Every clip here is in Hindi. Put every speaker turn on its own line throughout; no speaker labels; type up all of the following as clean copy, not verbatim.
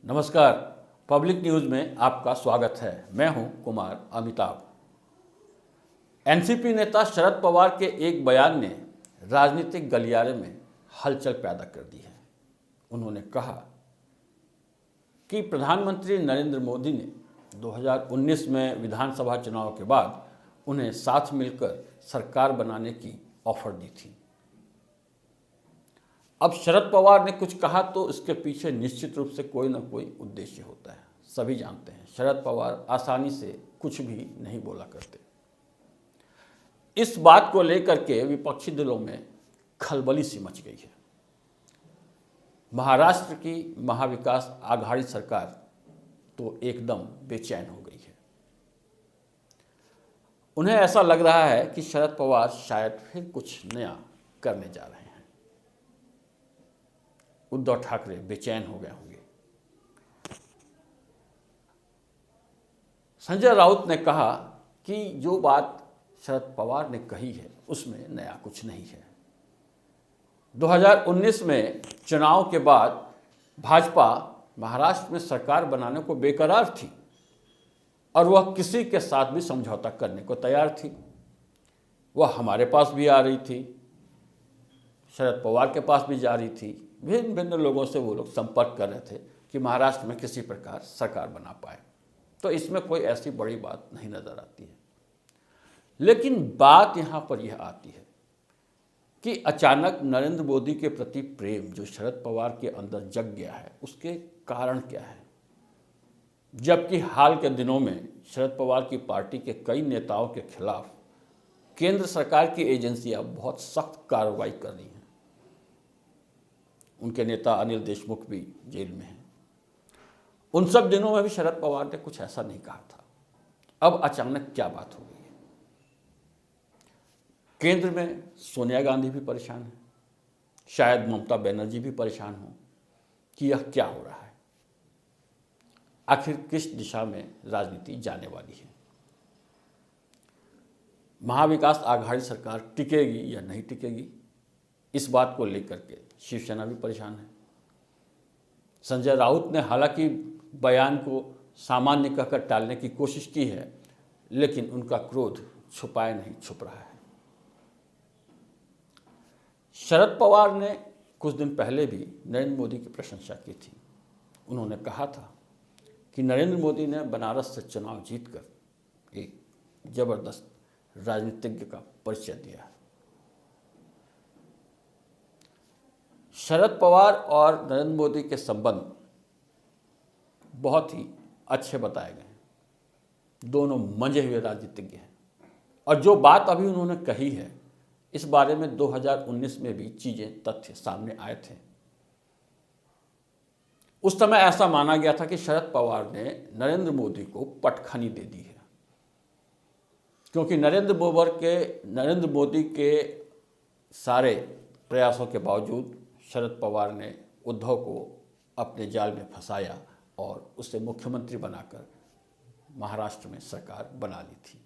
नमस्कार। पब्लिक न्यूज़ में आपका स्वागत है। मैं हूं कुमार अमिताभ। एनसीपी नेता शरद पवार के एक बयान ने राजनीतिक गलियारे में हलचल पैदा कर दी है। उन्होंने कहा कि प्रधानमंत्री नरेंद्र मोदी ने 2019 में विधानसभा चुनाव के बाद उन्हें साथ मिलकर सरकार बनाने की ऑफर दी थी। अब शरद पवार ने कुछ कहा तो इसके पीछे निश्चित रूप से कोई ना कोई उद्देश्य होता है। सभी जानते हैं शरद पवार आसानी से कुछ भी नहीं बोला करते। इस बात को लेकर के विपक्षी दलों में खलबली सी मच गई है। महाराष्ट्र की महाविकास आघाड़ी सरकार तो एकदम बेचैन हो गई है। उन्हें ऐसा लग रहा है कि शरद पवार शायद फिर कुछ नया करने जा रहे हैं। उद्धव ठाकरे बेचैन हो गए होंगे। संजय राउत ने कहा कि जो बात शरद पवार ने कही है उसमें नया कुछ नहीं है। 2019 में चुनाव के बाद भाजपा महाराष्ट्र में सरकार बनाने को बेकरार थी और वह किसी के साथ भी समझौता करने को तैयार थी। वह हमारे पास भी आ रही थी, शरद पवार के पास भी जा रही थी। भिन्न भिन्न लोगों से वो लोग संपर्क कर रहे थे कि महाराष्ट्र में किसी प्रकार सरकार बना पाए। तो इसमें कोई ऐसी बड़ी बात नहीं नजर आती है। लेकिन बात यहाँ पर यह आती है कि अचानक नरेंद्र मोदी के प्रति प्रेम जो शरद पवार के अंदर जग गया है, उसके कारण क्या है। जबकि हाल के दिनों में शरद पवार की पार्टी के कई नेताओं के खिलाफ केंद्र सरकार की एजेंसियां बहुत सख्त कार्रवाई कर रही हैं। उनके नेता अनिल देशमुख भी जेल में हैं। उन सब दिनों में भी शरद पवार ने कुछ ऐसा नहीं कहा था। अब अचानक क्या बात हो गई है। केंद्र में सोनिया गांधी भी परेशान है, शायद ममता बनर्जी भी परेशान हो कि यह क्या हो रहा है। आखिर किस दिशा में राजनीति जाने वाली है। महाविकास आघाड़ी सरकार टिकेगी या नहीं टिकेगी, इस बात को लेकर के शिवसेना भी परेशान है। संजय राउत ने हालांकि बयान को सामान्य कहकर टालने की कोशिश की है, लेकिन उनका क्रोध छुपाए नहीं छुप रहा है। शरद पवार ने कुछ दिन पहले भी नरेंद्र मोदी की प्रशंसा की थी। उन्होंने कहा था कि नरेंद्र मोदी ने बनारस से चुनाव जीतकर एक जबरदस्त राजनीतिज्ञ का परिचय दिया है। शरद पवार और नरेंद्र मोदी के संबंध बहुत ही अच्छे बताए गए हैं। दोनों मंजे हुए राजनीतिज्ञ हैं और जो बात अभी उन्होंने कही है, इस बारे में 2019 में भी चीजें तथ्य सामने आए थे। उस समय ऐसा माना गया था कि शरद पवार ने नरेंद्र मोदी को पटखनी दे दी है, क्योंकि नरेंद्र मोदी के सारे प्रयासों के बावजूद शरद पवार ने उद्धव को अपने जाल में फंसाया और उसे मुख्यमंत्री बनाकर महाराष्ट्र में सरकार बना ली थी।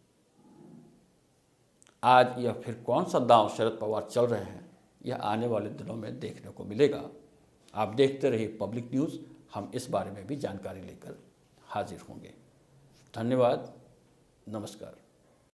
आज यह फिर कौन सा दांव शरद पवार चल रहे हैं, यह आने वाले दिनों में देखने को मिलेगा। आप देखते रहिए पब्लिक न्यूज़। हम इस बारे में भी जानकारी लेकर हाजिर होंगे। धन्यवाद। नमस्कार।